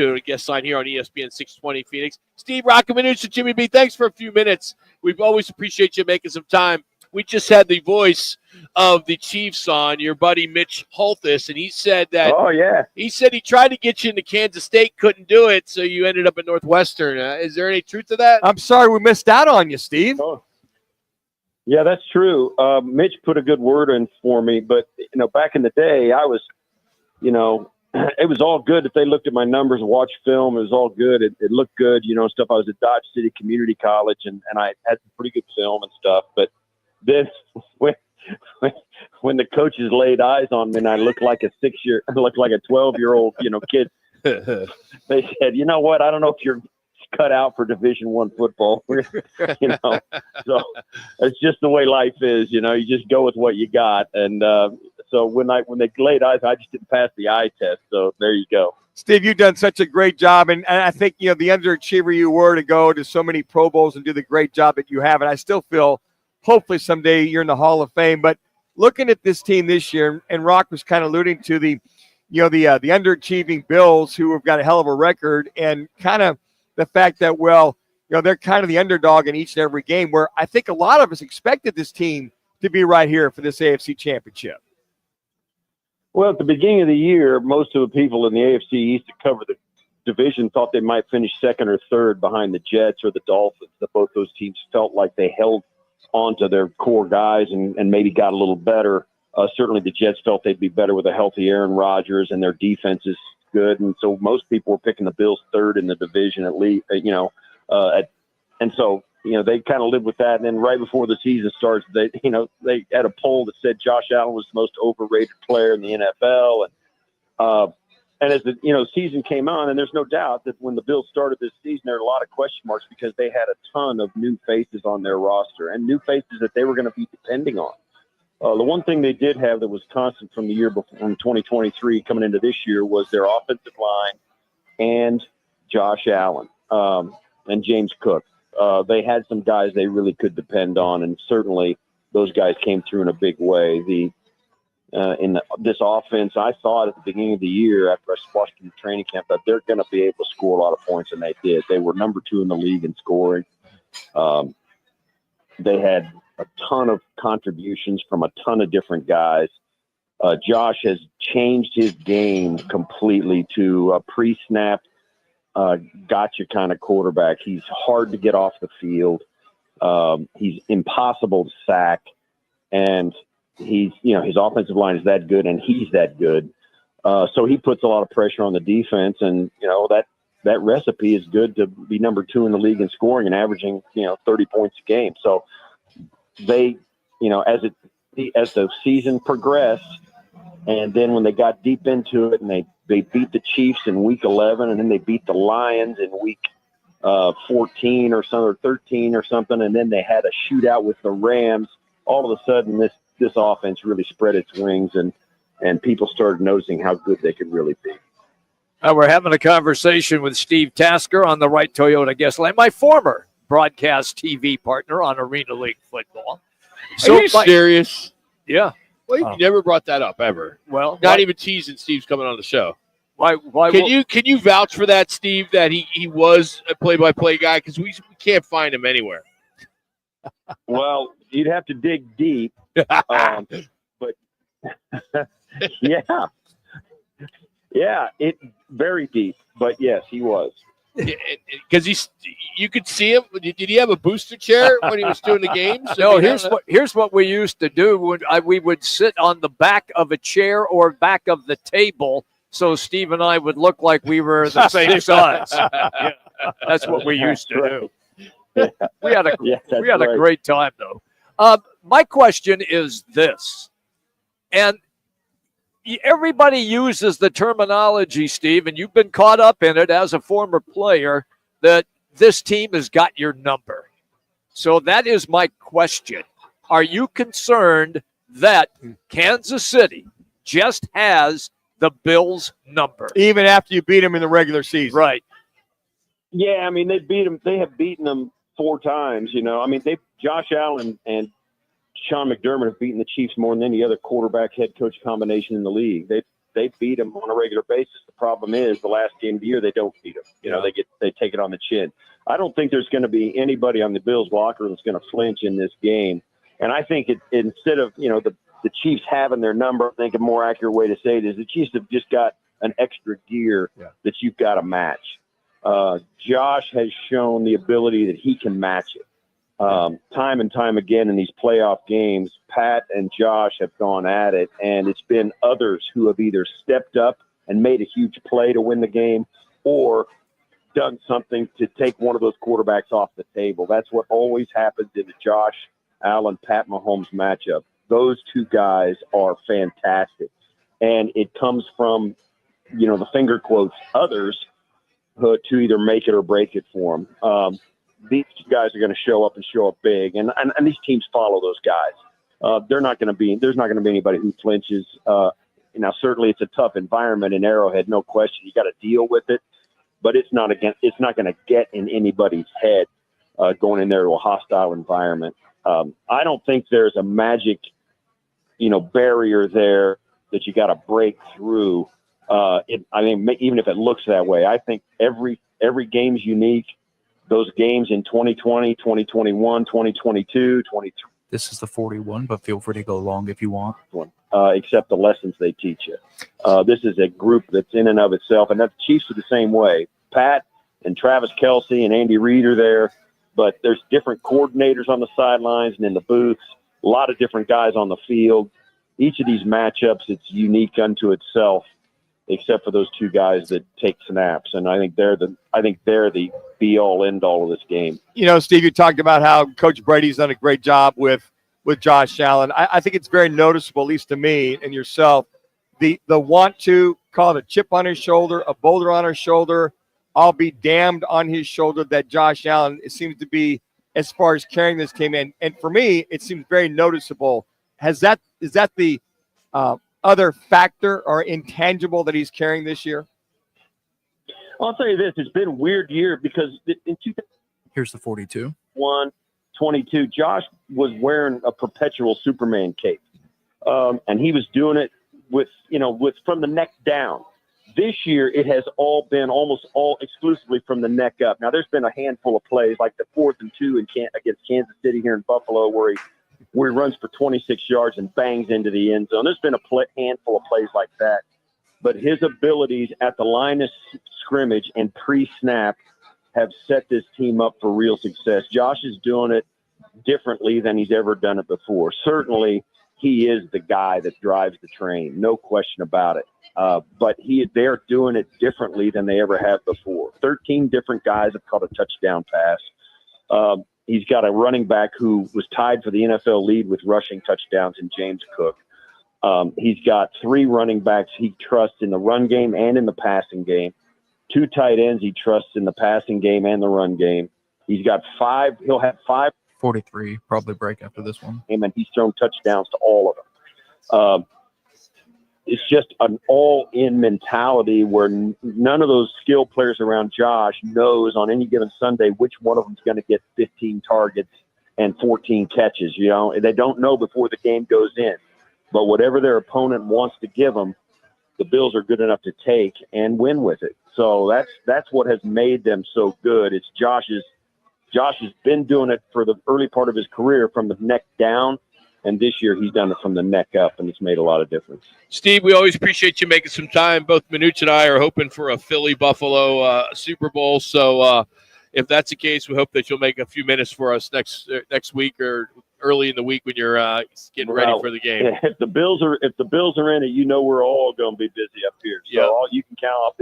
A guest line here on ESPN 620 Phoenix. Steve Rockamanucha, Jimmy B, thanks for a few minutes. We always appreciate you making some time. We just had the voice of the Chiefs on, your buddy Mitch Holthus, and he said that he tried to get you into Kansas State, couldn't do it, so you ended up at Northwestern. Is there any truth to that? I'm sorry we missed out on you, Steve. Oh. Yeah, that's true. Mitch put a good word in for me, but, back in the day, I was, it was all good. If they looked at my numbers and watched film, it was all good. It looked good, stuff. I was at Dodge City Community College, and I had some pretty good film and stuff. But then when the coaches laid eyes on me and I looked like a 12-year-old, kid, they said, you know what? I don't know if you're cut out for Division I football, So it's just the way life is. You just go with what you got. And so when they laid eyes, I just didn't pass the eye test. So there you go. Steve, you've done such a great job, and I think the underachiever you were to go to so many Pro Bowls and do the great job that you have. And I still feel, hopefully someday you're in the Hall of Fame. But looking at this team this year, and Rock was kind of alluding to the underachieving Bills, who have got a hell of a record, and kind of the fact that, they're kind of the underdog in each and every game, where I think a lot of us expected this team to be right here for this AFC championship. Well, at the beginning of the year, most of the people in the AFC East that cover the division thought they might finish second or third behind the Jets or the Dolphins. That both those teams felt like they held onto their core guys and maybe got a little better. Certainly the Jets felt they'd be better with a healthy Aaron Rodgers, and their defense is good. And so most people were picking the Bills third in the division at least, and so, they kind of lived with that. And then right before the season starts, they had a poll that said Josh Allen was the most overrated player in the NFL. And as the, season came on, and there's no doubt that when the Bills started this season, there were a lot of question marks because they had a ton of new faces on their roster and new faces that they were going to be depending on. The one thing they did have that was constant from the year before, from 2023 coming into this year, was their offensive line and Josh Allen and James Cook. They had some guys they really could depend on, and certainly those guys came through in a big way. This offense, I thought at the beginning of the year, after I watched them in training camp, that they're going to be able to score a lot of points, and they did. They were number 2 in the league in scoring. They had a ton of contributions from a ton of different guys. Josh has changed his game completely to a pre-snap, gotcha kind of quarterback. He's hard to get off the field. He's impossible to sack, and his offensive line is that good, and he's that good. So he puts a lot of pressure on the defense, and that recipe is good to be number 2 in the league in scoring and averaging 30 points a game. So they, as the season progressed, and then when they got deep into it, and they beat the Chiefs in week 11, and then they beat the Lions in week 14 or 13 or something, and then they had a shootout with the Rams. All of a sudden, this offense really spread its wings, and people started noticing how good they could really be. We're having a conversation with Steve Tasker on the Right Toyota guest line, my former broadcast TV partner on Arena League football. So, are you serious? Yeah. Well, you never brought that up ever. Well, not even teasing Steve's coming on the show. Why can you vouch for that, Steve, that he was a play-by-play guy? Because we can't find him anywhere. Well, you'd have to dig deep. But yeah, it very deep. But yes, he was. Because you could see him. Did he have a booster chair when he was doing the games? No, here's what we used to do. We would sit on the back of a chair or back of the table, so Steve and I would look like we were the same size. Yeah, that's what we used to do. We had a great time, though. My question is this, and everybody uses the terminology, Steve, and you've been caught up in it as a former player, that this team has got your number. So that is my question. Are you concerned that Kansas City just has the Bills' number? Even after you beat them in the regular season. Right. Yeah, I mean, they have beaten them 4 times, Josh Allen and Sean McDermott have beaten the Chiefs more than any other quarterback head coach combination in the league. they beat them on a regular basis. The problem is the last game of the year they don't beat them. You know, they take it on the chin. I don't think there's going to be anybody on the Bills locker room that's going to flinch in this game. And I think instead of, you know, the Chiefs having their number, I think a more accurate way to say it is the Chiefs have just got an extra gear that you've got to match. Josh has shown the ability that he can match it. Time and time again in these playoff games, Pat and Josh have gone at it, and it's been others who have either stepped up and made a huge play to win the game or done something to take one of those quarterbacks off the table. That's what always happens in the Josh Allen, Pat Mahomes matchup. Those two guys are fantastic. And it comes from, you know, the finger quotes, others to either make it or break it for them. These guys are going to show up big. And these teams follow those guys. There's not going to be anybody who flinches. Now, certainly it's a tough environment in Arrowhead, no question. You got to deal with it. But it's not going to get in anybody's head going in there to a hostile environment. I don't think there's a magic, barrier there that you got to break through. I mean, even if it looks that way, I think every game's unique. Those games in 2020, 2021, 2022, 23. This is the 41, but feel free to go long if you want. Except the lessons they teach you. This is a group that's in and of itself, and the Chiefs are the same way. Pat and Travis Kelce and Andy Reid are there, but there's different coordinators on the sidelines and in the booths, a lot of different guys on the field. Each of these matchups, it's unique unto itself, except for those two guys that take snaps, and I think they're the be-all, end-all of this game. Steve, you talked about how Coach Brady's done a great job with Josh Allen. I think it's very noticeable, at least to me and yourself, the want to call it a chip on his shoulder, a boulder on his shoulder, I'll be damned on his shoulder that Josh Allen seems to be as far as carrying this team in. And for me, it seems very noticeable. Is that the other factor or intangible that he's carrying this year? I'll tell you this, it's been a weird year because in 2021, Here's the 42. 22, Josh was wearing a perpetual Superman cape. And he was doing it with from the neck down. This year, it has all been almost all exclusively from the neck up. Now, there's been a handful of plays, like the 4th and 2 against Kansas City here in Buffalo, where he runs for 26 yards and bangs into the end zone. There's been a handful of plays like that. But his abilities at the line of scrimmage and pre-snap have set this team up for real success. Josh is doing it differently than he's ever done it before. Certainly, he is the guy that drives the train, no question about it. But they're doing it differently than they ever have before. 13 different guys have caught a touchdown pass. He's got a running back who was tied for the NFL lead with rushing touchdowns in James Cook. He's got 3 running backs he trusts in the run game and in the passing game. 2 tight ends he trusts in the passing game and the run game. He's got 5. He'll have 5. 43, probably break after this one. And he's thrown touchdowns to all of them. It's just an all-in mentality where none of those skill players around Josh knows on any given Sunday which one of them is going to get 15 targets and 14 catches. They don't know before the game goes in. But whatever their opponent wants to give them, the Bills are good enough to take and win with it. So that's what has made them so good. It's Josh has been doing it for the early part of his career from the neck down, and this year he's done it from the neck up, and it's made a lot of difference. Steve, we always appreciate you making some time. Both Minuch and I are hoping for a Philly-Buffalo Super Bowl. So if that's the case, we hope that you'll make a few minutes for us next week or early in the week when you're getting ready for the game. If the Bills are in it, we're all going to be busy up here. So all you can count,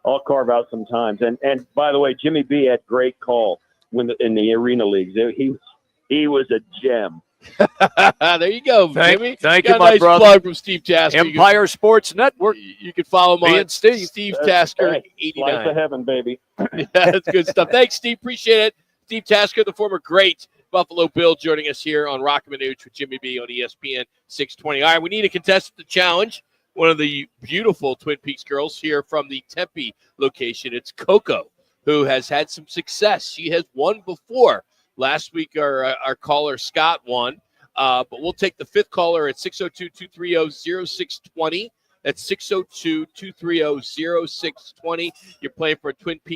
I'll carve out some times. And by the way, Jimmy B had great call in the Arena Leagues. He was a gem. There you go, Jimmy. Thank you, a my nice brother. plug from Steve Tasker. Empire Sports Network. You can follow him Me on and Steve. Steve Tasker, Life 89. of heaven, baby. That's good stuff. Thanks, Steve. Appreciate it. Steve Tasker, the former great Buffalo Bill, joining us here on Rock and Minuch with Jimmy B on ESPN 620. All right, we need a contestant to challenge one of the beautiful Twin Peaks girls here from the Tempe location. It's Coco, who has had some success. She has won before. Last week, our caller, Scott, won. But we'll take the 5th caller at 602-230-0620. That's 602-230-0620. You're playing for a Twin Peaks